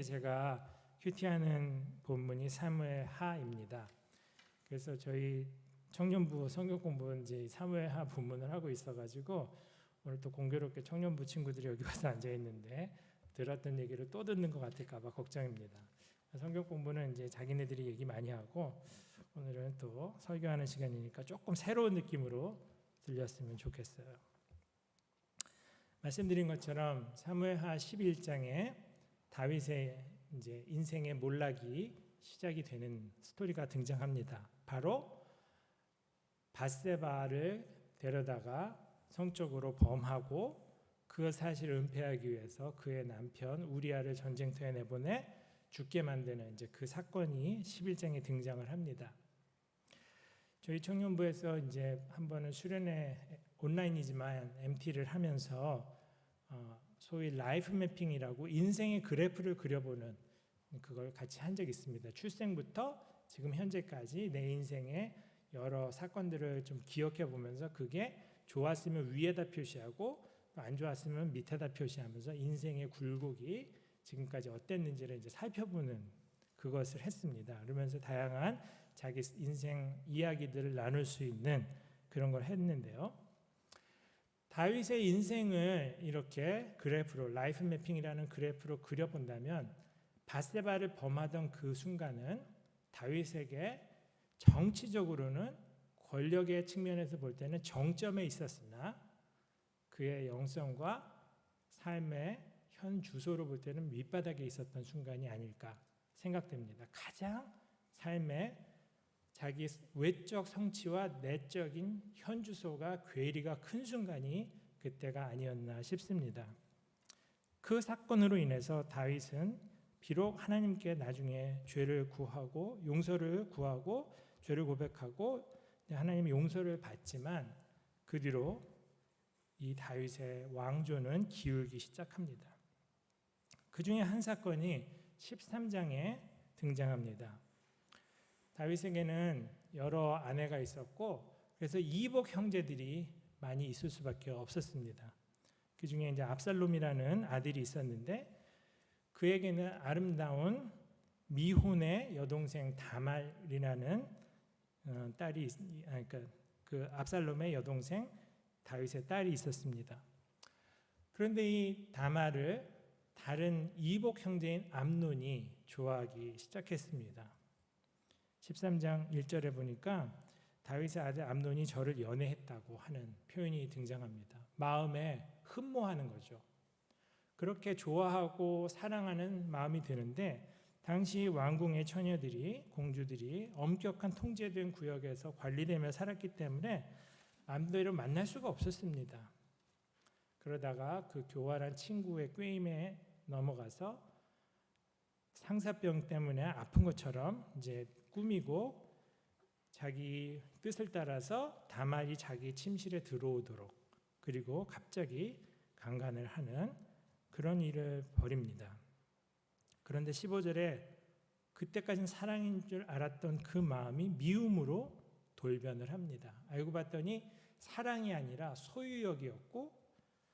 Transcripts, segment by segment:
제가 큐티하는 본문이 사무엘 하입니다. 그래서 저희 청년부 성경 공부는 이제 사무엘 하 본문을 하고 있어가지고 오늘 또 공교롭게 청년부 친구들이 여기 와서 앉아 있는데 들었던 얘기를 또 듣는 것 같을까봐 걱정입니다. 성경 공부는 이제 자기네들이 얘기 많이 하고 오늘은 또 설교하는 시간이니까 조금 새로운 느낌으로 들렸으면 좋겠어요. 말씀드린 것처럼 사무엘 하 11장에 다윗의 이제 인생의 몰락이 시작이 되는 스토리가 등장합니다. 바로 밧세바를 데려다가 성적으로 범하고 그 사실을 은폐하기 위해서 그의 남편 우리아를 전쟁터에 내보내 죽게 만드는 이제 그 사건이 11장에 등장을 합니다. 저희 청년부에서 이제 한 번은 수련회 온라인이지만 MT를 하면서 소위 라이프 매핑이라고 인생의 그래프를 그려보는 그걸 같이 한 적이 있습니다. 출생부터 지금 현재까지 내 인생의 여러 사건들을 좀 기억해 보면서 그게 좋았으면 위에다 표시하고 안 좋았으면 밑에다 표시하면서 인생의 굴곡이 지금까지 어땠는지를 이제 살펴보는 그것을 했습니다. 그러면서 다양한 자기 인생 이야기들을 나눌 수 있는 그런 걸 했는데요. 다윗의 인생을 이렇게 그래프로 라이프 매핑이라는 그래프로 그려본다면 밧세바를 범하던 그 순간은 다윗에게 정치적으로는 권력의 측면에서 볼 때는 정점에 있었으나 그의 영성과 삶의 현 주소로 볼 때는 밑바닥에 있었던 순간이 아닐까 생각됩니다. 가장 삶의 자기 외적 성취와 내적인 현 주소가 괴리가 큰 순간이 그때가 아니었나 싶습니다. 그 사건으로 인해서 다윗은 비록 하나님께 나중에 죄를 구하고 용서를 구하고 죄를 고백하고 하나님의 용서를 받지만 그 뒤로 이 다윗의 왕조는 기울기 시작합니다. 그 중에 한 사건이 13장에 등장합니다. 다윗에게는 여러 아내가 있었고 그래서 이복 형제들이 많이 있을 수밖에 없었습니다. 그 중에 이제 압살롬이라는 아들이 있었는데 그에게는 아름다운 미혼의 여동생 다말이라는 딸이 그러니까 그 압살롬의 여동생 다윗의 딸이 있었습니다. 그런데 이 다말을 다른 이복 형제인 암논이 좋아하기 시작했습니다. 13장 1절에 보니까 다윗의 아들 암논이 저를 연애했다고 하는 표현이 등장합니다. 마음에 흠모하는 거죠. 그렇게 좋아하고 사랑하는 마음이 드는데 당시 왕궁의 처녀들이 공주들이 엄격한 통제된 구역에서 관리되며 살았기 때문에 마음대로 만날 수가 없었습니다. 그러다가 그 교활한 친구의 꾀임에 넘어가서 상사병 때문에 아픈 것처럼 이제 꾸미고 자기 뜻을 따라서 다말이 자기 침실에 들어오도록 그리고 갑자기 강간을 하는 그런 일을 벌입니다. 그런데 15절에 그때까지는 사랑인 줄 알았던 그 마음이 미움으로 돌변을 합니다. 알고 봤더니 사랑이 아니라 소유욕이었고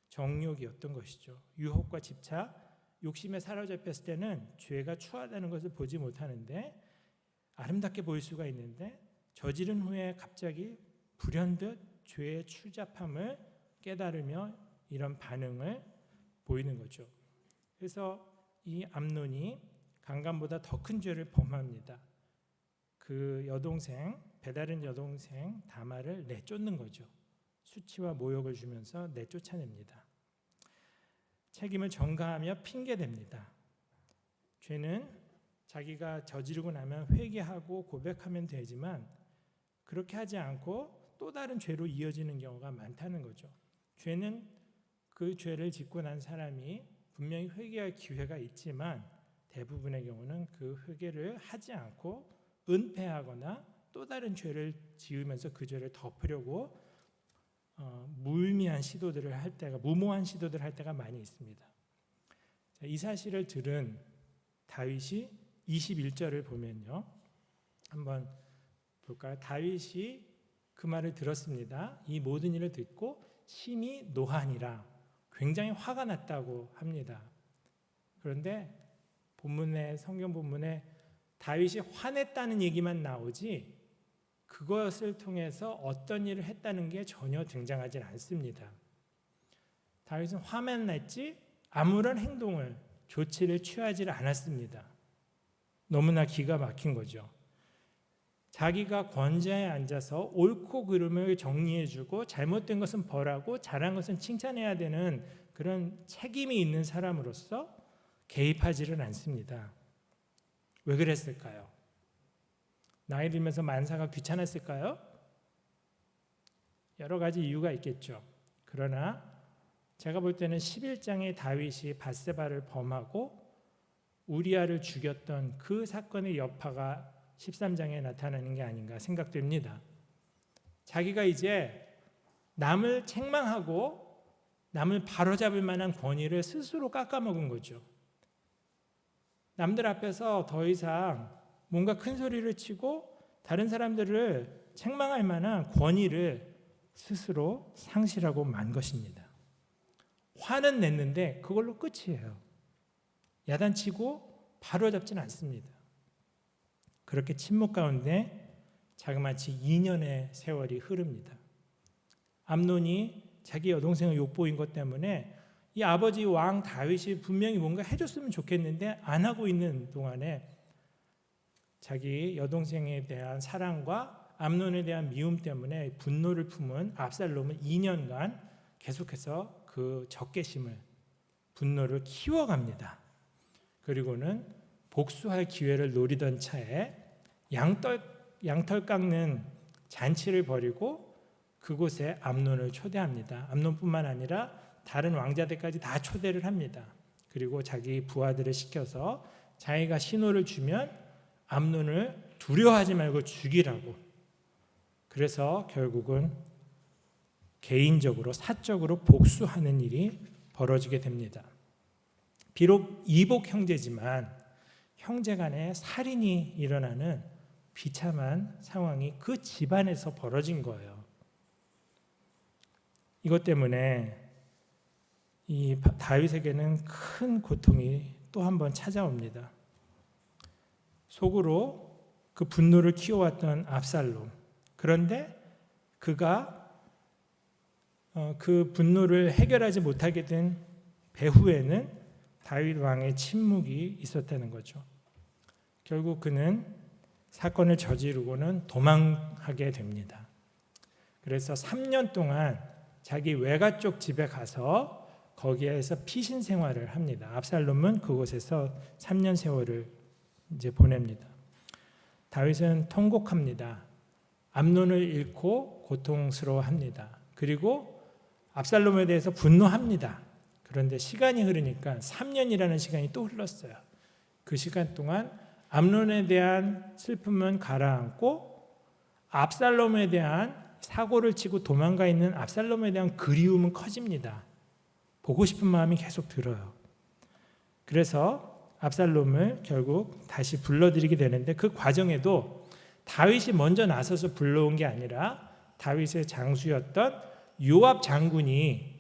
정욕이었던 것이죠. 유혹과 집착, 욕심에 사로잡혔을 때는 죄가 추하다는 것을 보지 못하는데 아름답게 보일 수가 있는데 저지른 후에 갑자기 불현듯 죄의 추잡함을 깨달으며 이런 반응을 보이는 거죠. 그래서 이 암논이 강간보다 더 큰 죄를 범합니다. 그 여동생, 배다른 여동생 다말을 내쫓는 거죠. 수치와 모욕을 주면서 내쫓아냅니다. 책임을 전가하며 핑계댑니다. 죄는 자기가 저지르고 나면 회개하고 고백하면 되지만 그렇게 하지 않고 또 다른 죄로 이어지는 경우가 많다는 거죠. 죄는 그 죄를 짓고 난 사람이 분명히 회개할 기회가 있지만 대부분의 경우는 그 회개를 하지 않고 은폐하거나 또 다른 죄를 지으면서 그 죄를 덮으려고 무의미한 시도들을 할 때가 무모한 시도들을 할 때가 많이 있습니다. 이 사실을 들은 다윗이 21절을 보면요. 한번 볼까요? 다윗이 그 말을 들었습니다. 이 모든 일을 듣고 심히 노하니라 굉장히 화가 났다고 합니다. 그런데 성경 본문에 다윗이 화냈다는 얘기만 나오지 그것을 통해서 어떤 일을 했다는 게 전혀 등장하지 않습니다. 다윗은 화만 냈지 아무런 행동을, 조치를 취하지 않았습니다. 너무나 기가 막힌 거죠. 자기가 권좌에 앉아서 옳고 그름을 정리해주고 잘못된 것은 벌하고 잘한 것은 칭찬해야 되는 그런 책임이 있는 사람으로서 개입하지를 않습니다. 왜 그랬을까요? 나이 들면서 만사가 귀찮았을까요? 여러 가지 이유가 있겠죠. 그러나 제가 볼 때는 11장에 다윗이 밧세바를 범하고 우리아를 죽였던 그 사건의 여파가 13장에 나타나는 게 아닌가 생각됩니다. 자기가 이제 남을 책망하고 남을 바로잡을 만한 권위를 스스로 깎아먹은 거죠. 남들 앞에서 더 이상 뭔가 큰 소리를 치고 다른 사람들을 책망할 만한 권위를 스스로 상실하고 만 것입니다. 화는 냈는데 그걸로 끝이에요. 야단치고 바로잡지는 않습니다. 그렇게 침묵 가운데 자그마치 2년의 세월이 흐릅니다. 암논이 자기 여동생을 욕보인 것 때문에 이 아버지 왕 다윗이 분명히 뭔가 해줬으면 좋겠는데 안 하고 있는 동안에 자기 여동생에 대한 사랑과 암논에 대한 미움 때문에 분노를 품은 압살롬은 2년간 계속해서 그 적개심을, 분노를 키워갑니다. 그리고는 복수할 기회를 노리던 차에 양털 깎는 잔치를 벌이고 그곳에 암논을 초대합니다. 암논뿐만 아니라 다른 왕자들까지 다 초대를 합니다. 그리고 자기 부하들을 시켜서 자기가 신호를 주면 암논을 두려워하지 말고 죽이라고. 그래서 결국은 개인적으로 사적으로 복수하는 일이 벌어지게 됩니다. 비록 이복 형제지만 형제 간에 살인이 일어나는 비참한 상황이 그 집안에서 벌어진 거예요. 이것 때문에 이 다윗에게는 큰 고통이 또 한 번 찾아옵니다. 속으로 그 분노를 키워왔던 압살롬. 그런데 그가 그 분노를 해결하지 못하게 된 배후에는 다윗 왕의 침묵이 있었다는 거죠. 결국 그는 사건을 저지르고는 도망하게 됩니다. 그래서 3년 동안 자기 외가 쪽 집에 가서 거기에서 피신 생활을 합니다. 압살롬은 그곳에서 3년 세월을 이제 보냅니다. 다윗은 통곡합니다. 암논을 잃고 고통스러워합니다. 그리고 압살롬에 대해서 분노합니다. 그런데 시간이 흐르니까 3년이라는 시간이 또 흘렀어요. 그 시간 동안 암논에 대한 슬픔은 가라앉고 압살롬에 대한 사고를 치고 도망가 있는 압살롬에 대한 그리움은 커집니다. 보고 싶은 마음이 계속 들어요. 그래서 압살롬을 결국 다시 불러들이게 되는데 그 과정에도 다윗이 먼저 나서서 불러온 게 아니라 다윗의 장수였던 요압 장군이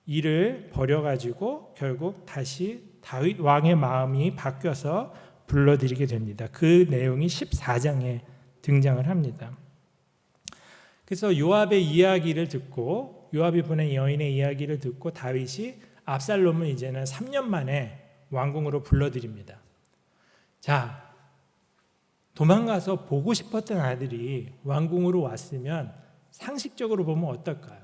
이를 버려가지고 결국 다시 다윗 왕의 마음이 바뀌어서 불러들이게 됩니다. 그 내용이 14장에 등장을 합니다. 그래서 요압의 이야기를 듣고 요압이 보낸 여인의 이야기를 듣고 다윗이 압살롬을 이제는 3년 만에 왕궁으로 불러들입니다. 자, 도망가서 보고 싶었던 아들이 왕궁으로 왔으면 상식적으로 보면 어떨까요?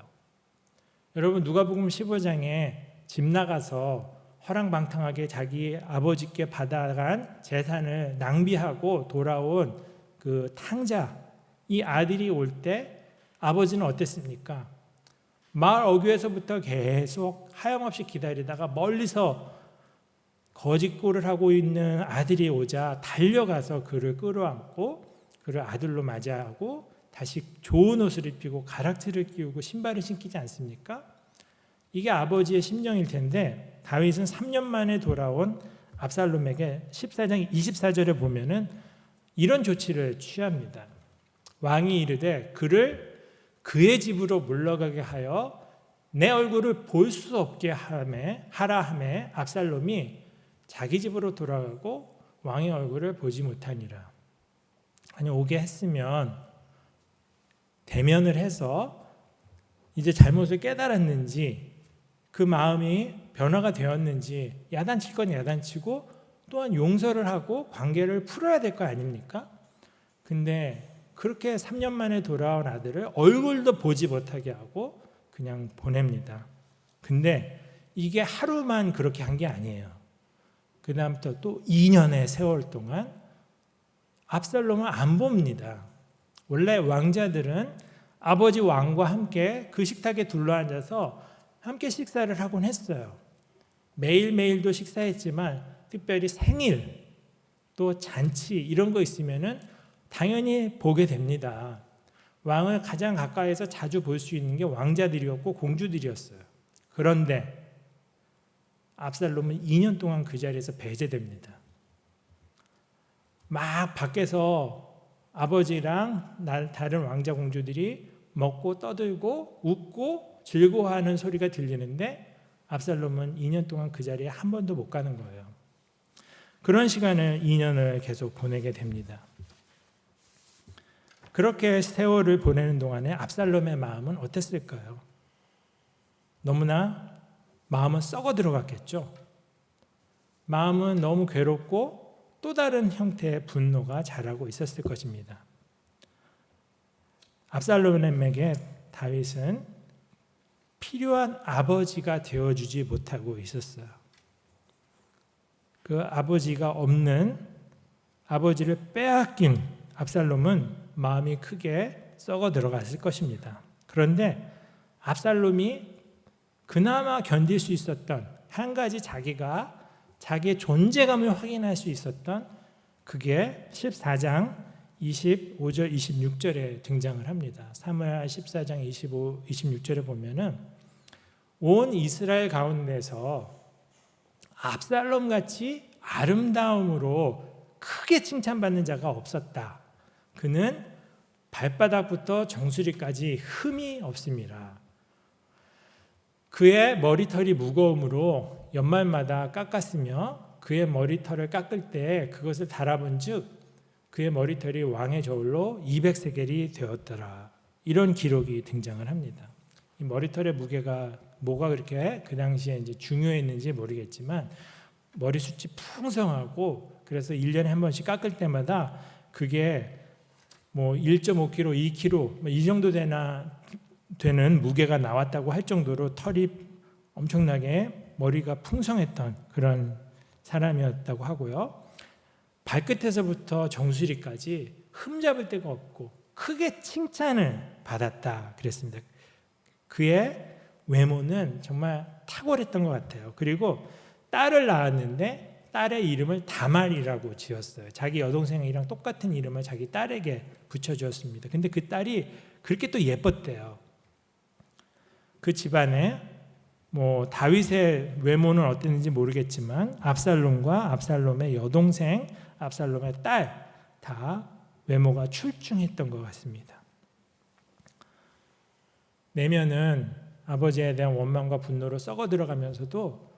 여러분 누가복음 15장에 집 나가서 허랑방탕하게 자기 아버지께 받아간 재산을 낭비하고 돌아온 그 탕자, 이 아들이 올 때 아버지는 어땠습니까? 마을 어귀에서부터 계속 하염없이 기다리다가 멀리서 거짓골을 하고 있는 아들이 오자 달려가서 그를 끌어안고 그를 아들로 맞이하고 다시 좋은 옷을 입히고 가락지를 끼우고 신발을 신기지 않습니까? 이게 아버지의 심정일 텐데 다윗은 3년 만에 돌아온 압살롬에게 14장 24절에 보면은 이런 조치를 취합니다. 왕이 이르되 그를 그의 집으로 물러가게 하여 내 얼굴을 볼 수 없게 하라 하매 압살롬이 자기 집으로 돌아가고 왕의 얼굴을 보지 못하니라. 아니, 오게 했으면 대면을 해서 이제 잘못을 깨달았는지 그 마음이 변화가 되었는지 야단칠 건 야단치고 또한 용서를 하고 관계를 풀어야 될 거 아닙니까? 근데 그렇게 3년 만에 돌아온 아들을 얼굴도 보지 못하게 하고 그냥 보냅니다. 근데 이게 하루만 그렇게 한 게 아니에요. 그 다음부터 또 2년의 세월 동안 압살롬을 안 봅니다. 원래 왕자들은 아버지 왕과 함께 그 식탁에 둘러앉아서 함께 식사를 하곤 했어요. 매일매일도 식사했지만 특별히 생일 또 잔치 이런 거 있으면은 당연히 보게 됩니다. 왕을 가장 가까이서 자주 볼 수 있는 게 왕자들이었고 공주들이었어요. 그런데 압살롬은 2년 동안 그 자리에서 배제됩니다. 막 밖에서 아버지랑 다른 왕자 공주들이 먹고 떠들고 웃고 즐거워하는 소리가 들리는데 압살롬은 2년 동안 그 자리에 한 번도 못 가는 거예요. 그런 시간을 2년을 계속 보내게 됩니다. 그렇게 세월을 보내는 동안에 압살롬의 마음은 어땠을까요? 너무나 마음은 썩어 들어갔겠죠. 마음은 너무 괴롭고 또 다른 형태의 분노가 자라고 있었을 것입니다. 압살롬에게 다윗은 필요한 아버지가 되어주지 못하고 있었어요. 그 아버지가 없는 아버지를 빼앗긴 압살롬은 마음이 크게 썩어 들어갔을 것입니다. 그런데 압살롬이 그나마 견딜 수 있었던 한 가지 자기의 존재감을 확인할 수 있었던 그게 14장 25절 26절에 등장을 합니다. 사무엘 14장 25, 26절에 보면은 온 이스라엘 가운데서 압살롬 같이 아름다움으로 크게 칭찬받는 자가 없었다. 그는 발바닥부터 정수리까지 흠이 없습니다. 그의 머리털이 무거움으로 연말마다 깎았으며 그의 머리털을 깎을 때 그것을 달아본즉 그의 머리털이 왕의 저울로 200세겔이 되었더라. 이런 기록이 등장을 합니다. 이 머리털의 무게가 뭐가 그렇게 그 당시에 이제 중요했는지 모르겠지만 머리숱이 풍성하고 그래서 1년에 한 번씩 깎을 때마다 그게 뭐 1.5kg, 2kg 이 정도 되는 무게가 나왔다고 할 정도로 털이 엄청나게 머리가 풍성했던 그런 사람이었다고 하고요. 발끝에서부터 정수리까지 흠잡을 데가 없고 크게 칭찬을 받았다 그랬습니다. 그의 외모는 정말 탁월했던 것 같아요. 그리고 딸을 낳았는데 딸의 이름을 다말이라고 지었어요. 자기 여동생이랑 똑같은 이름을 자기 딸에게 붙여주었습니다. 근데 그 딸이 그렇게 또 예뻤대요. 그 집안에 뭐 다윗의 외모는 어땠는지 모르겠지만 압살롬과 압살롬의 여동생, 압살롬의 딸 다 외모가 출중했던 것 같습니다. 내면은 아버지에 대한 원망과 분노로 썩어 들어가면서도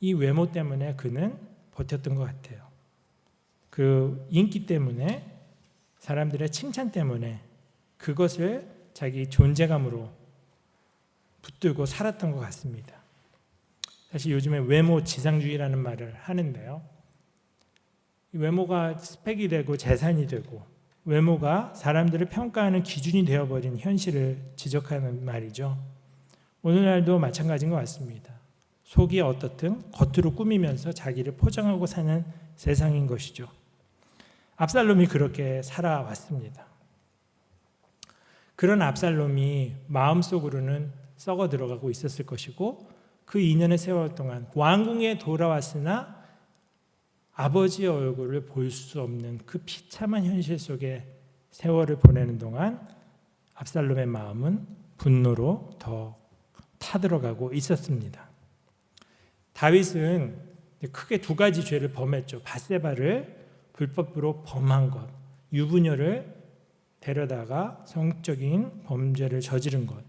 이 외모 때문에 그는 버텼던 것 같아요. 그 인기 때문에 사람들의 칭찬 때문에 그것을 자기 존재감으로 붙들고 살았던 것 같습니다. 사실 요즘에 외모 지상주의라는 말을 하는데요. 외모가 스펙이 되고 재산이 되고 외모가 사람들을 평가하는 기준이 되어버린 현실을 지적하는 말이죠. 오늘날도 마찬가지인 것 같습니다. 속이 어떻든 겉으로 꾸미면서 자기를 포장하고 사는 세상인 것이죠. 압살롬이 그렇게 살아왔습니다. 그런 압살롬이 마음속으로는 썩어 들어가고 있었을 것이고 그 2년의 세월 동안 왕궁에 돌아왔으나 아버지의 얼굴을 볼 수 없는 그 비참한 현실 속에 세월을 보내는 동안 압살롬의 마음은 분노로 더 타들어가고 있었습니다. 다윗은 크게 두 가지 죄를 범했죠. 밧세바를 불법으로 범한 것, 유부녀를 데려다가 성적인 범죄를 저지른 것,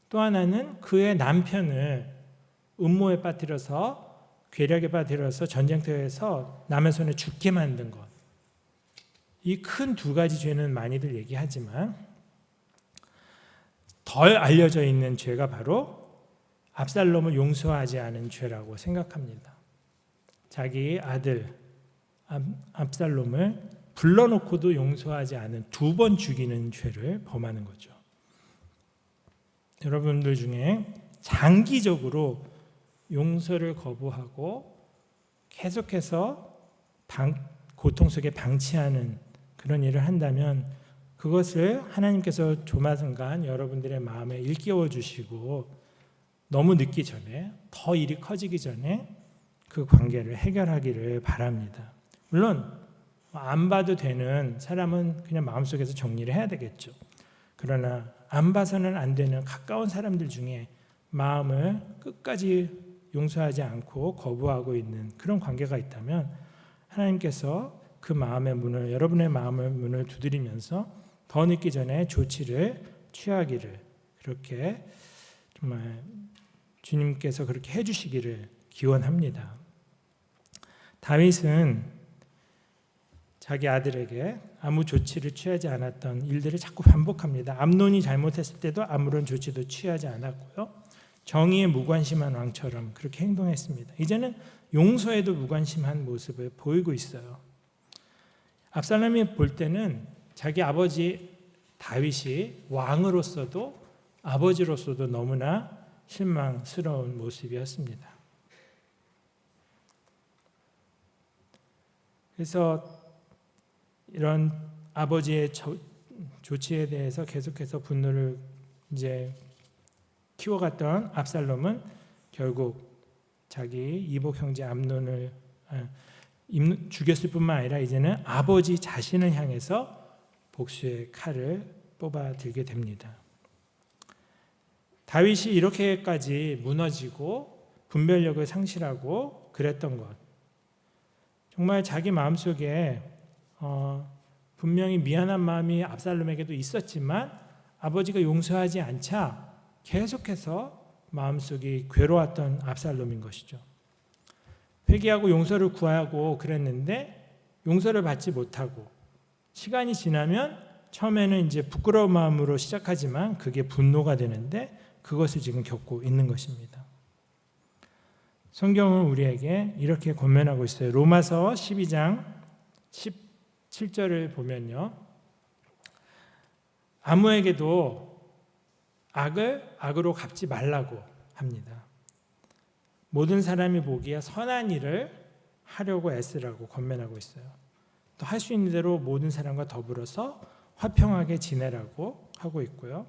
또 하나는 그의 남편을 음모에 빠뜨려서 괴력에 빠들어서 전쟁터에서 남의 손에 죽게 만든 것. 이 큰 두 가지 죄는 많이들 얘기하지만 덜 알려져 있는 죄가 바로 압살롬을 용서하지 않은 죄라고 생각합니다. 자기 아들 압살롬을 불러놓고도 용서하지 않은 2번 죽이는 죄를 범하는 거죠. 여러분들 중에 장기적으로 용서를 거부하고 계속해서 고통 속에 방치하는 그런 일을 한다면 그것을 하나님께서 조마순간 여러분들의 마음에 일깨워 주시고 너무 늦기 전에, 더 일이 커지기 전에 그 관계를 해결하기를 바랍니다. 물론 안 봐도 되는 사람은 그냥 마음속에서 정리를 해야 되겠죠. 그러나 안 봐서는 안 되는 가까운 사람들 중에 마음을 끝까지 용서하지 않고 거부하고 있는 그런 관계가 있다면 하나님께서 그 마음의 문을, 여러분의 마음의 문을 두드리면서 더 늦기 전에 조치를 취하기를, 그렇게 정말 주님께서 그렇게 해주시기를 기원합니다. 다윗은 자기 아들에게 아무 조치를 취하지 않았던 일들을 자꾸 반복합니다. 암논이 잘못했을 때도 아무런 조치도 취하지 않았고요. 정의에 무관심한 왕처럼 그렇게 행동했습니다. 이제는 용서에도 무관심한 모습을 보이고 있어요. 압살롬이 볼 때는 자기 아버지 다윗이 왕으로서도 아버지로서도 너무나 실망스러운 모습이었습니다. 그래서 이런 아버지의 조치에 대해서 계속해서 분노를 이제 키워갔던 압살롬은 결국 자기 이복 형제 암논을 죽였을 뿐만 아니라 이제는 아버지 자신을 향해서 복수의 칼을 뽑아 들게 됩니다. 다윗이 이렇게까지 무너지고 분별력을 상실하고 그랬던 것, 정말 자기 마음속에 분명히 미안한 마음이 압살롬에게도 있었지만 아버지가 용서하지 않자 계속해서 마음속이 괴로웠던 압살롬인 것이죠. 회개하고 용서를 구하고 그랬는데 용서를 받지 못하고 시간이 지나면 처음에는 이제 부끄러운 마음으로 시작하지만 그게 분노가 되는데 그것을 지금 겪고 있는 것입니다. 성경은 우리에게 이렇게 권면하고 있어요. 로마서 12장 17절을 보면요. 아무에게도 악을 악으로 갚지 말라고 합니다. 모든 사람이 보기에 선한 일을 하려고 애쓰라고 권면하고 있어요. 또 할 수 있는 대로 모든 사람과 더불어서 화평하게 지내라고 하고 있고요.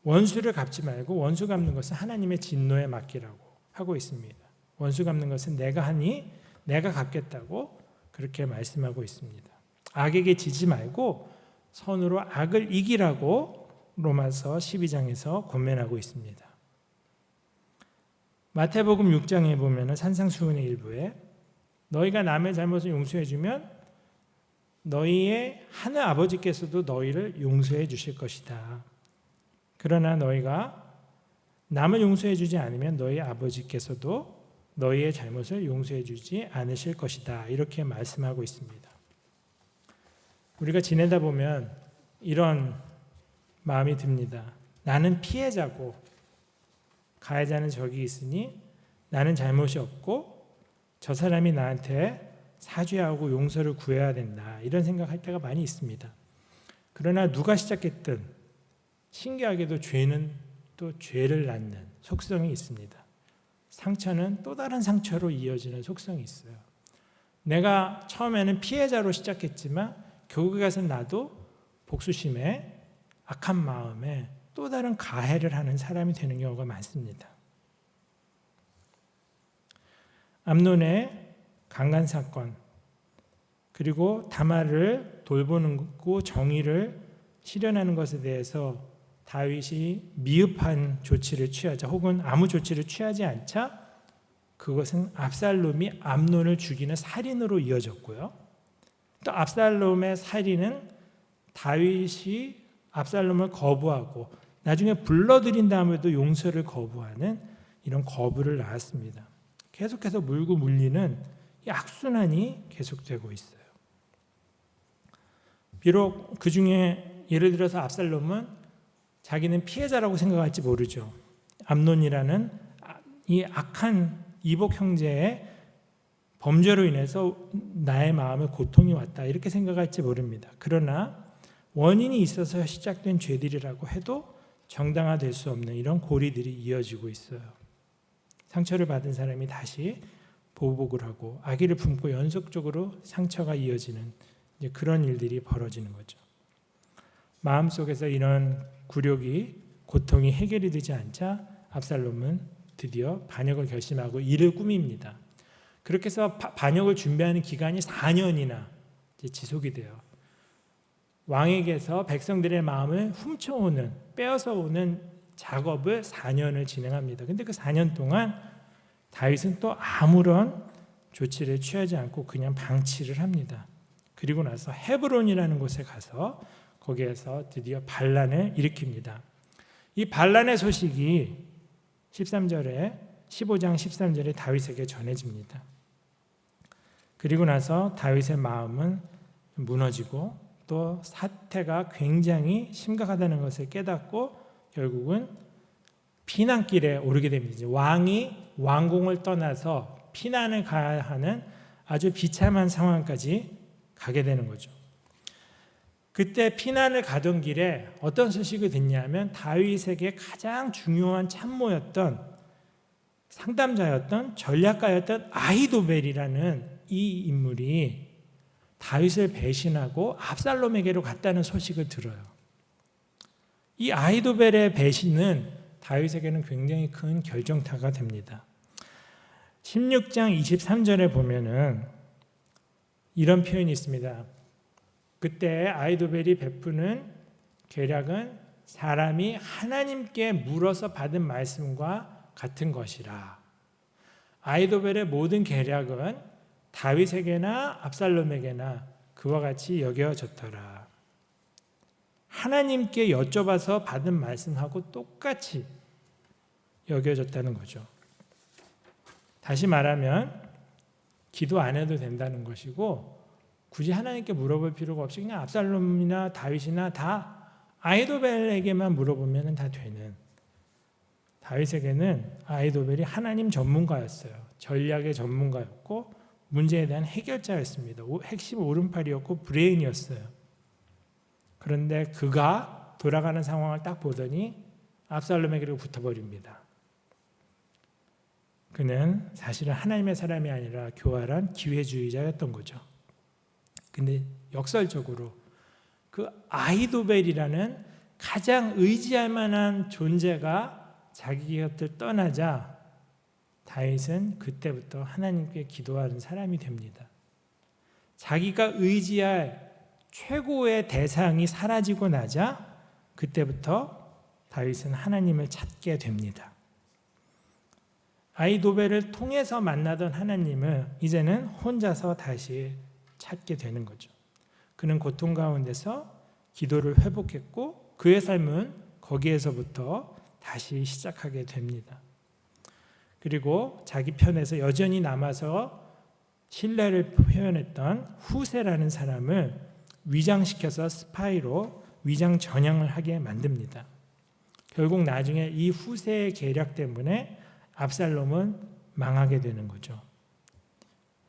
원수를 갚지 말고 원수 갚는 것은 하나님의 진노에 맡기라고 하고 있습니다. 원수 갚는 것은 내가 하니 내가 갚겠다고 그렇게 말씀하고 있습니다. 악에게 지지 말고 선으로 악을 이기라고 로마서 12장에서 권면하고 있습니다. 마태복음 6장에 보면 산상수훈의 일부에 너희가 남의 잘못을 용서해주면 너희의 하늘 아버지께서도 너희를 용서해 주실 것이다. 그러나 너희가 남을 용서해 주지 않으면 너희 아버지께서도 너희의 잘못을 용서해 주지 않으실 것이다. 이렇게 말씀하고 있습니다. 우리가 지내다 보면 이런 마음이 듭니다. 나는 피해자고 가해자는 저기 있으니 나는 잘못이 없고 저 사람이 나한테 사죄하고 용서를 구해야 된다. 이런 생각할 때가 많이 있습니다. 그러나 누가 시작했든 신기하게도 죄는 또 죄를 낳는 속성이 있습니다. 상처는 또 다른 상처로 이어지는 속성이 있어요. 내가 처음에는 피해자로 시작했지만 결국에 가서 나도 복수심에 악한 마음에 또 다른 가해를 하는 사람이 되는 경우가 많습니다. 암논의 강간 사건, 그리고 다말을 돌보는 거 정의를 실현하는 것에 대해서 다윗이 미흡한 조치를 취하자 혹은 아무 조치를 취하지 않자 그것은 압살롬이 암논을 죽이는 살인으로 이어졌고요. 또 압살롬의 살인은 다윗이 압살롬을 거부하고 나중에 불러들인 다음에도 용서를 거부하는 이런 거부를 낳았습니다. 계속해서 물고 물리는 이 악순환이 계속되고 있어요. 비록 그 중에 예를 들어서 압살롬은 자기는 피해자라고 생각할지 모르죠. 암논이라는 이 악한 이복 형제의 범죄로 인해서 나의 마음에 고통이 왔다 이렇게 생각할지 모릅니다. 그러나 원인이 있어서 시작된 죄들이라고 해도 정당화될 수 없는 이런 고리들이 이어지고 있어요. 상처를 받은 사람이 다시 보복을 하고 악의를 품고 연속적으로 상처가 이어지는 그런 일들이 벌어지는 거죠. 마음속에서 이런 굴욕이 고통이 해결이 되지 않자 압살롬은 드디어 반역을 결심하고 이를 꾸밉니다. 그렇게 해서 반역을 준비하는 기간이 4년이나 지속이 돼요. 왕에게서 백성들의 마음을 훔쳐오는, 빼앗아 오는 작업을 4년을 진행합니다. 근데 그 4년 동안 다윗은 또 아무런 조치를 취하지 않고 그냥 방치를 합니다. 그리고 나서 헤브론이라는 곳에 가서 거기에서 드디어 반란을 일으킵니다. 이 반란의 소식이 15장 13절에 다윗에게 전해집니다. 그리고 나서 다윗의 마음은 무너지고 또 사태가 굉장히 심각하다는 것을 깨닫고 결국은 피난길에 오르게 됩니다. 왕이 왕궁을 떠나서 피난을 가야 하는 아주 비참한 상황까지 가게 되는 거죠. 그때 피난을 가던 길에 어떤 소식을 듣냐면 다윗에게 가장 중요한 참모였던 상담자였던 전략가였던 아히도벨이라는 이 인물이 다윗을 배신하고 압살롬에게로 갔다는 소식을 들어요. 이 아히도벨의 배신은 다윗에게는 굉장히 큰 결정타가 됩니다. 16장 23절에 보면은 이런 표현이 있습니다. 그때 아히도벨이 베푸는 계략은 사람이 하나님께 물어서 받은 말씀과 같은 것이라. 아히도벨의 모든 계략은 다윗에게나 압살롬에게나 그와 같이 여겨졌더라. 하나님께 여쭤봐서 받은 말씀하고 똑같이 여겨졌다는 거죠. 다시 말하면 기도 안 해도 된다는 것이고 굳이 하나님께 물어볼 필요가 없이 그냥 압살롬이나 다윗이나 다 아히도벨에게만 물어보면 다 되는, 다윗에게는 아히도벨이 하나님 전문가였어요. 전략의 전문가였고 문제에 대한 해결자였습니다. 핵심 오른팔이었고 브레인이었어요. 그런데 그가 돌아가는 상황을 딱 보더니 압살롬에게로 붙어버립니다. 그는 사실은 하나님의 사람이 아니라 교활한 기회주의자였던 거죠. 근데 역설적으로 그 아히도벨이라는 가장 의지할 만한 존재가 자기 곁을 떠나자 다윗은 그때부터 하나님께 기도하는 사람이 됩니다. 자기가 의지할 최고의 대상이 사라지고 나자 그때부터 다윗은 하나님을 찾게 됩니다. 아히도벨을 통해서 만나던 하나님을 이제는 혼자서 다시 찾게 되는 거죠. 그는 고통 가운데서 기도를 회복했고 그의 삶은 거기에서부터 다시 시작하게 됩니다. 그리고 자기 편에서 여전히 남아서 신뢰를 표현했던 후세라는 사람을 위장시켜서 스파이로 위장 전향을 하게 만듭니다. 결국 나중에 이 후세의 계략 때문에 압살롬은 망하게 되는 거죠.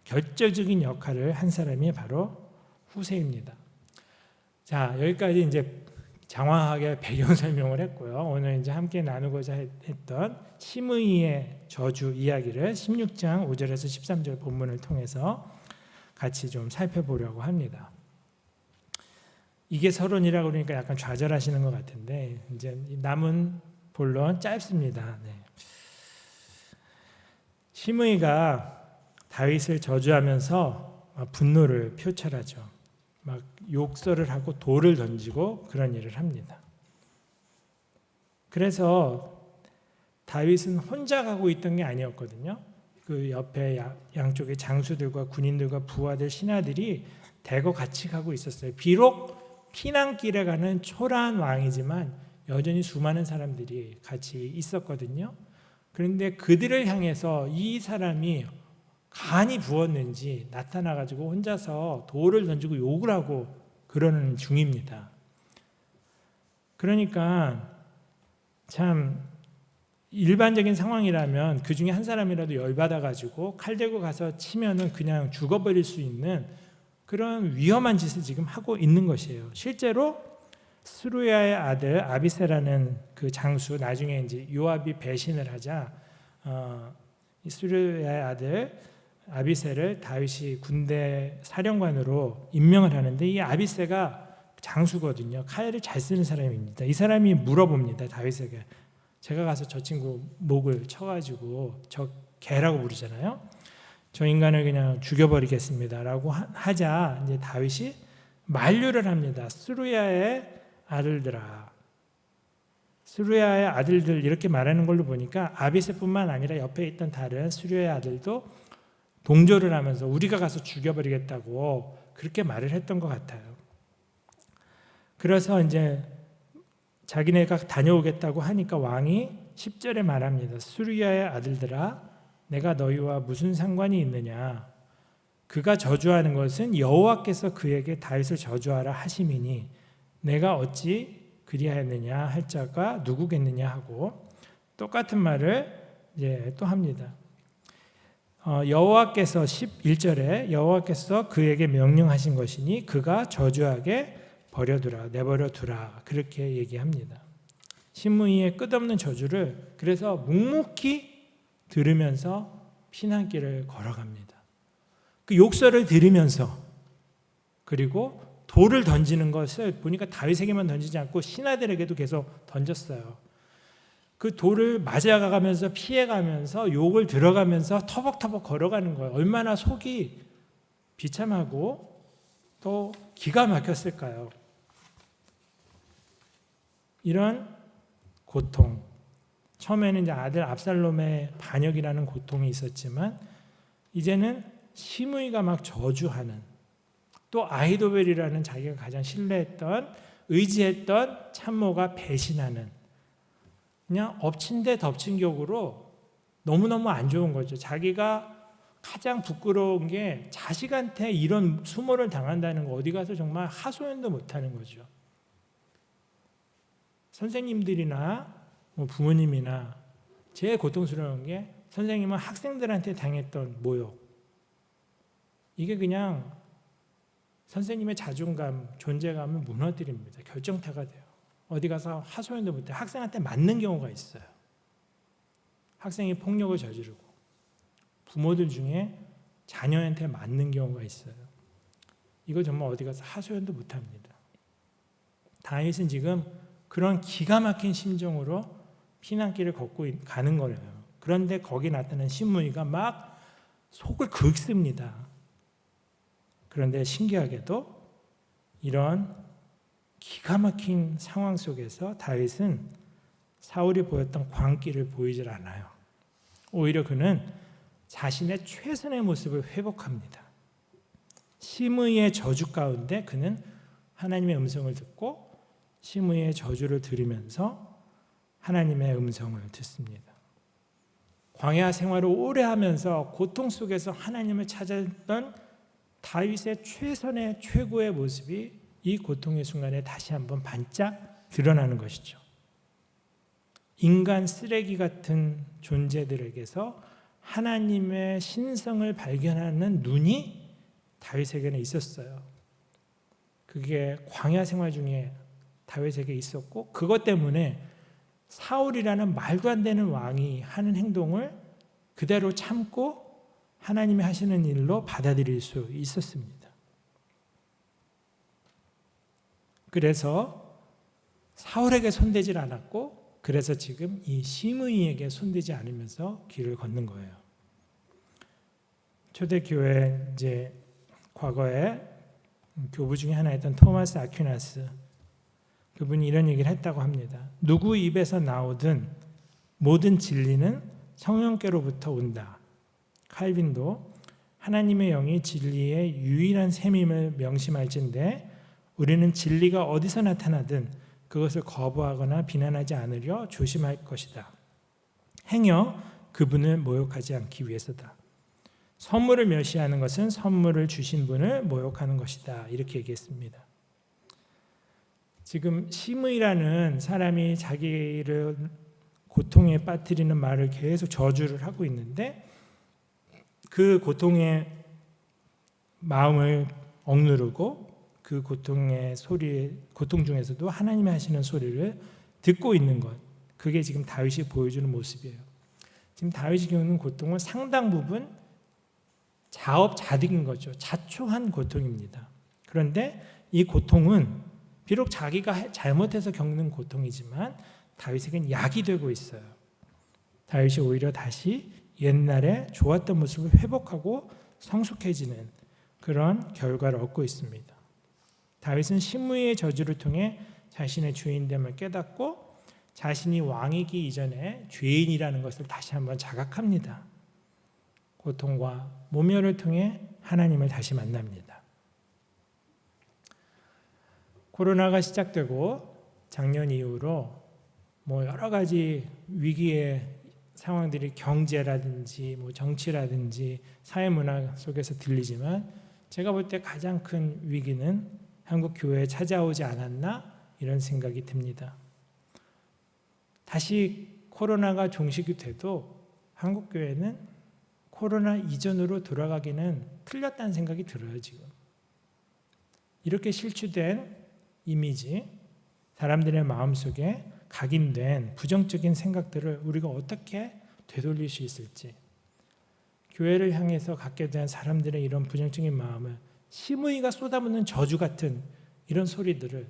결정적인 역할을 한 사람이 바로 후세입니다. 자, 여기까지 이제 장황하게 배경 설명을 했고요. 오늘 이제 함께 나누고자 했던 시므이의 저주 이야기를 16장 5절에서 13절 본문을 통해서 같이 좀 살펴보려고 합니다. 이게 서론이라고 그러니까 약간 좌절하시는 것 같은데 이제 남은 본론 짧습니다. 네. 시므이가 다윗을 저주하면서 분노를 표출하죠. 막 욕설을 하고 돌을 던지고 그런 일을 합니다. 그래서 다윗은 혼자 가고 있던 게 아니었거든요. 그 옆에 양쪽에 장수들과 군인들과 부하들, 신하들이 대거 같이 가고 있었어요. 비록 피난길에 가는 초라한 왕이지만 여전히 수많은 사람들이 같이 있었거든요. 그런데 그들을 향해서 이 사람이 간이 부었는지 나타나가지고 혼자서 돌을 던지고 욕을 하고 그러는 중입니다. 그러니까 참 일반적인 상황이라면 그 중에 한 사람이라도 열받아가지고 칼 들고 가서 치면은 그냥 죽어버릴 수 있는 그런 위험한 짓을 지금 하고 있는 것이에요. 실제로 스루야의 아들 아비새라는 그 장수, 나중에 이제 요압이 배신을 하자 스루야의 아들 아비새를 다윗이 군대 사령관으로 임명을 하는데, 이 아비새가 장수거든요. 칼을 잘 쓰는 사람입니다. 이 사람이 물어봅니다, 다윗에게. 제가 가서 저 친구 목을 쳐가지고, 저 개라고 부르잖아요. 저 인간을 그냥 죽여버리겠습니다라고 하자 이제 다윗이 만류를 합니다. 스루야의 아들들아, 스루야의 아들들, 이렇게 말하는 걸로 보니까 아비새뿐만 아니라 옆에 있던 다른 스루야의 아들도 동조를 하면서 우리가 가서 죽여버리겠다고 그렇게 말을 했던 것 같아요. 그래서 이제 자기네가 다녀오겠다고 하니까 왕이 10절에 말합니다. 스루야의 아들들아, 내가 너희와 무슨 상관이 있느냐? 그가 저주하는 것은 여호와께서 그에게 다윗을 저주하라 하심이니 내가 어찌 그리하였느냐 할 자가 누구겠느냐 하고, 똑같은 말을 이제 또 합니다. 여호와께서 11절에 여호와께서 그에게 명령하신 것이니 그가 저주하게 버려두라, 내버려 두라, 그렇게 얘기합니다. 신무이의 끝없는 저주를 그래서 묵묵히 들으면서 피난길을 걸어갑니다. 그 욕설을 들으면서, 그리고 돌을 던지는 것을 보니까 다윗에게만 던지지 않고 신하들에게도 계속 던졌어요. 그 돌을 맞아가면서 피해가면서 욕을 들어가면서 터벅터벅 걸어가는 거예요. 얼마나 속이 비참하고 또 기가 막혔을까요? 이런 고통, 처음에는 이제 아들 압살롬의 반역이라는 고통이 있었지만 이제는 시므이가 막 저주하는, 또 아히도벨이라는 자기가 가장 신뢰했던, 의지했던 참모가 배신하는, 그냥 엎친 데 덮친 격으로 너무너무 안 좋은 거죠. 자기가 가장 부끄러운 게 자식한테 이런 수모를 당한다는 거, 어디 가서 정말 하소연도 못하는 거죠. 선생님들이나 부모님이나 제일 고통스러운 게 선생님은 학생들한테 당했던 모욕, 이게 그냥 선생님의 자존감, 존재감을 무너뜨립니다. 결정타가 돼요. 어디 가서 하소연도 못해. 학생한테 맞는 경우가 있어요. 학생이 폭력을 저지르고 부모들 중에 자녀한테 맞는 경우가 있어요. 이거 정말 어디 가서 하소연도 못합니다. 다윗은 지금 그런 기가 막힌 심정으로 피난길을 걷고 가는 거예요. 그런데 거기 나타난 시므이가 막 속을 긁습니다. 그런데 신기하게도 이런 기가 막힌 상황 속에서 다윗은 사울이 보였던 광기를 보이질 않아요. 오히려 그는 자신의 최선의 모습을 회복합니다. 시므이의 저주 가운데 그는 하나님의 음성을 듣고 시므이의 저주를 들으면서 하나님의 음성을 듣습니다. 광야 생활을 오래 하면서 고통 속에서 하나님을 찾았던 다윗의 최선의 최고의 모습이 이 고통의 순간에 다시 한번 반짝 드러나는 것이죠. 인간 쓰레기 같은 존재들에게서 하나님의 신성을 발견하는 눈이 다윗에게는 있었어요. 그게 광야 생활 중에 다윗에게 있었고, 그것 때문에 사울이라는 말도 안 되는 왕이 하는 행동을 그대로 참고 하나님이 하시는 일로 받아들일 수 있었습니다. 그래서 사울에게 손대질 않았고, 그래서 지금 이 시므이에게 손대지 않으면서 길을 걷는 거예요. 초대교회 이제 과거에 교부 중에 하나였던 토마스 아퀴나스, 그분이 이런 얘기를 했다고 합니다. 누구 입에서 나오든 모든 진리는 성령께로부터 온다. 칼빈도 하나님의 영이 진리의 유일한 셈임을 명심할진대 우리는 진리가 어디서 나타나든 그것을 거부하거나 비난하지 않으려 조심할 것이다. 행여 그분을 모욕하지 않기 위해서다. 선물을 멸시하는 것은 선물을 주신 분을 모욕하는 것이다. 이렇게 얘기했습니다. 지금 심의라는 사람이 자기를 고통에 빠뜨리는 말을 계속 저주를 하고 있는데 그 고통의 마음을 억누르고 그 고통의 소리, 고통 중에서도 하나님이 하시는 소리를 듣고 있는 것, 그게 지금 다윗이 보여주는 모습이에요. 지금 다윗이 겪는 고통은 상당 부분 자업자득인 거죠. 자초한 고통입니다. 그런데 이 고통은 비록 자기가 잘못해서 겪는 고통이지만 다윗에겐 약이 되고 있어요. 다윗이 오히려 다시 옛날에 좋았던 모습을 회복하고 성숙해지는 그런 결과를 얻고 있습니다. 다윗은 심의의 저주를 통해 자신의 주인됨을 깨닫고 자신이 왕이기 이전에 죄인이라는 것을 다시 한번 자각합니다. 고통과 모멸을 통해 하나님을 다시 만납니다. 코로나가 시작되고 작년 이후로 여러 가지 위기의 상황들이 경제라든지 정치라든지 사회문화 속에서 들리지만 제가 볼 때 가장 큰 위기는 한국 교회에 찾아오지 않았나 이런 생각이 듭니다. 다시 코로나가 종식이 돼도 한국 교회는 코로나 이전으로 돌아가기는 틀렸다는 생각이 들어요. 지금 이렇게 실추된 이미지, 사람들의 마음속에 각인된 부정적인 생각들을 우리가 어떻게 되돌릴 수 있을지, 교회를 향해서 갖게 된 사람들의 이런 부정적인 마음을, 심의가 쏟아붓는 저주 같은 이런 소리들을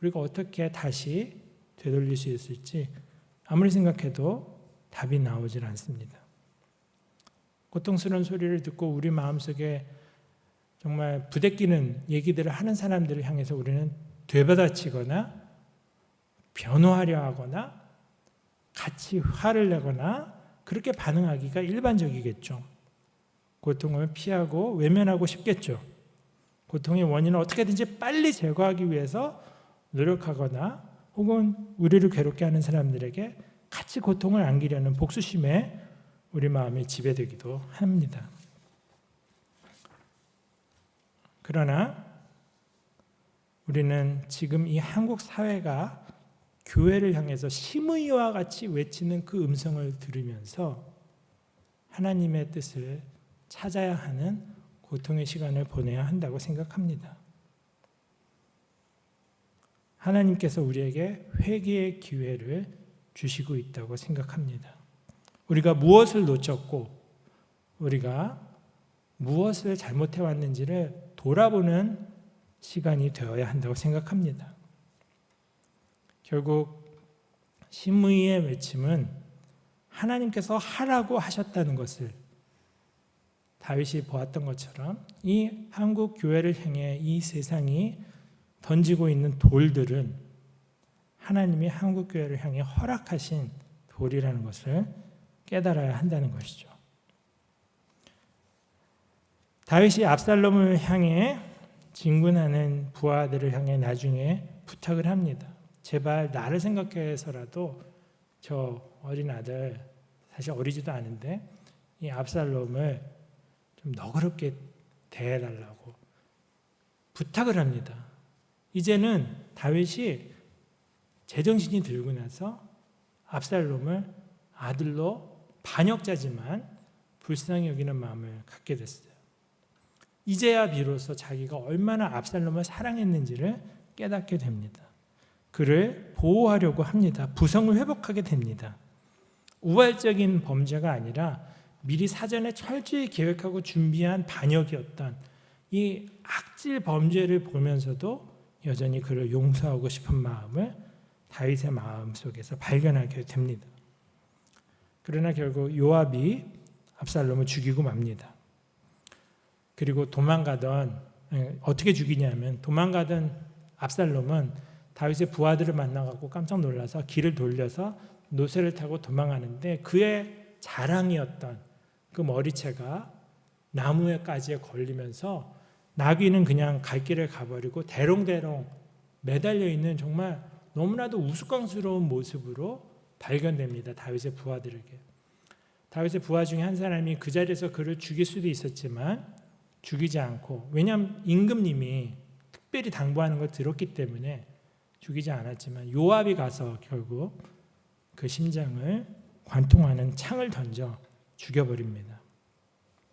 우리가 어떻게 다시 되돌릴 수 있을지 아무리 생각해도 답이 나오질 않습니다. 고통스러운 소리를 듣고 우리 마음속에 정말 부대끼는 얘기들을 하는 사람들을 향해서 우리는 되받아치거나 변호하려 하거나 같이 화를 내거나 그렇게 반응하기가 일반적이겠죠. 고통을 피하고 외면하고 싶겠죠. 고통의 원인을 어떻게든지 빨리 제거하기 위해서 노력하거나 혹은 우리를 괴롭게 하는 사람들에게 같이 고통을 안기려는 복수심에 우리 마음이 지배되기도 합니다. 그러나 우리는 지금 이 한국 사회가 교회를 향해서 심의와 같이 외치는 그 음성을 들으면서 하나님의 뜻을 찾아야 하는 고통의 시간을 보내야 한다고 생각합니다. 하나님께서 우리에게 회개의 기회를 주시고 있다고 생각합니다. 우리가 무엇을 놓쳤고 우리가 무엇을 잘못해왔는지를 돌아보는 시간이 되어야 한다고 생각합니다. 결국 심의의 외침은 하나님께서 하라고 하셨다는 것을 다윗이 보았던 것처럼 이 한국 교회를 향해 이 세상이 던지고 있는 돌들은 하나님이 한국 교회를 향해 허락하신 돌이라는 것을 깨달아야 한다는 것이죠. 다윗이 압살롬을 향해 진군하는 부하들을 향해 나중에 부탁을 합니다. 제발 나를 생각해서라도 저 어린 아들, 사실 어리지도 않은데 이 압살롬을 좀 너그럽게 대해달라고 부탁을 합니다. 이제는 다윗이 제정신이 들고 나서 압살롬을 아들로 반역자지만 불쌍히 여기는 마음을 갖게 됐어요. 이제야 비로소 자기가 얼마나 압살롬을 사랑했는지를 깨닫게 됩니다. 그를 보호하려고 합니다. 부성을 회복하게 됩니다. 우발적인 범죄가 아니라 미리 사전에 철저히 계획하고 준비한 반역이었던 이 악질 범죄를 보면서도 여전히 그를 용서하고 싶은 마음을 다윗의 마음 속에서 발견하게 됩니다. 그러나 결국 요압이 압살롬을 죽이고 맙니다. 그리고 어떻게 죽이냐면 도망가던 압살롬은 다윗의 부하들을 만나고 깜짝 놀라서 길을 돌려서 노새를 타고 도망하는데 그의 자랑이었던 그 머리채가 나무에 가지에 걸리면서 나귀는 그냥 갈 길을 가버리고 대롱대롱 매달려 있는 정말 너무나도 우스꽝스러운 모습으로 발견됩니다. 다윗의 부하들에게. 다윗의 부하 중에 한 사람이 그 자리에서 그를 죽일 수도 있었지만 죽이지 않고, 왜냐하면 임금님이 특별히 당부하는 걸 들었기 때문에 죽이지 않았지만 요압이 가서 결국 그 심장을 관통하는 창을 던져 죽여버립니다.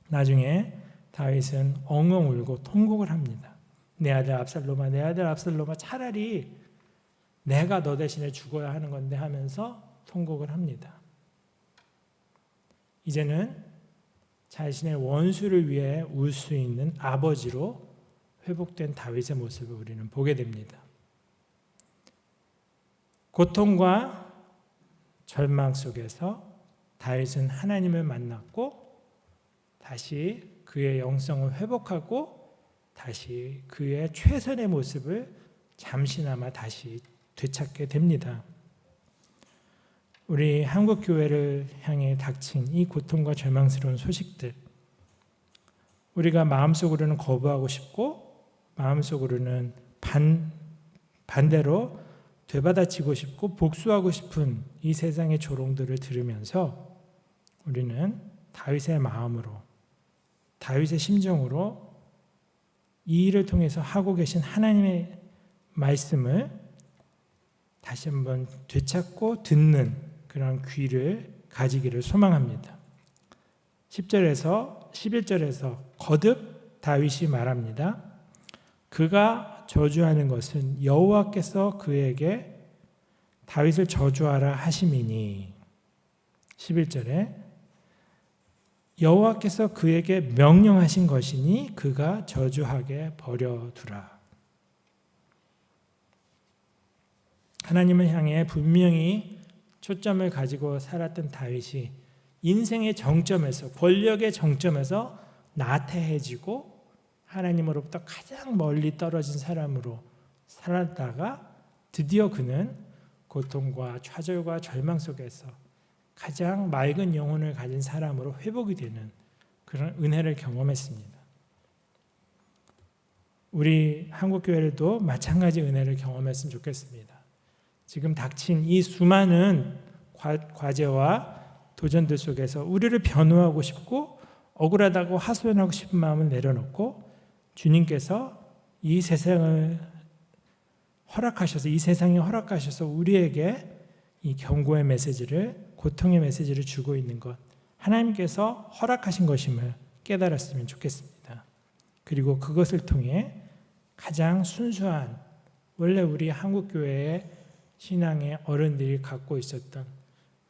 나중에 다윗은 엉엉 울고 통곡을 합니다. 내 아들 압살롬아, 내 아들 압살롬아, 차라리 내가 너 대신에 죽어야 하는 건데 하면서 통곡을 합니다. 이제는 자신의 원수를 위해 울 수 있는 아버지로 회복된 다윗의 모습을 우리는 보게 됩니다. 고통과 절망 속에서 다윗은 하나님을 만났고 다시 그의 영성을 회복하고 다시 그의 최선의 모습을 잠시나마 다시 되찾게 됩니다. 우리 한국 교회를 향해 닥친 이 고통과 절망스러운 소식들, 우리가 마음속으로는 거부하고 싶고 마음속으로는 반대로 되받아치고 싶고 복수하고 싶은 이 세상의 조롱들을 들으면서 우리는 다윗의 마음으로, 다윗의 심정으로 이 일을 통해서 하고 계신 하나님의 말씀을 다시 한번 되찾고 듣는 그런 귀를 가지기를 소망합니다. 10절에서 11절에서 거듭 다윗이 말합니다. 그가 저주하는 것은 여호와께서 그에게 다윗을 저주하라 하심이니, 11절에 여호와께서 그에게 명령하신 것이니 그가 저주하게 버려두라. 하나님을 향해 분명히 초점을 가지고 살았던 다윗이 인생의 정점에서, 권력의 정점에서 나태해지고 하나님으로부터 가장 멀리 떨어진 사람으로 살았다가 드디어 그는 고통과 좌절과 절망 속에서 가장 맑은 영혼을 가진 사람으로 회복이 되는 그런 은혜를 경험했습니다. 우리 한국교회도 마찬가지 은혜를 경험했으면 좋겠습니다. 지금 닥친 이 수많은 과제와 도전들 속에서 우리를 변호하고 싶고 억울하다고 하소연하고 싶은 마음을 내려놓고 주님께서 이 세상을 허락하셔서, 이 세상에 허락하셔서 우리에게 이 경고의 메시지를, 고통의 메시지를 주고 있는 것, 하나님께서 허락하신 것임을 깨달았으면 좋겠습니다. 그리고 그것을 통해 가장 순수한, 원래 우리 한국교회의 신앙의 어른들이 갖고 있었던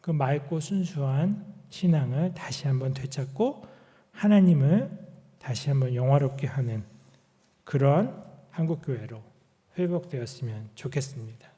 그 맑고 순수한 신앙을 다시 한번 되찾고 하나님을 다시 한번 영화롭게 하는 그런 한국교회로 회복되었으면 좋겠습니다.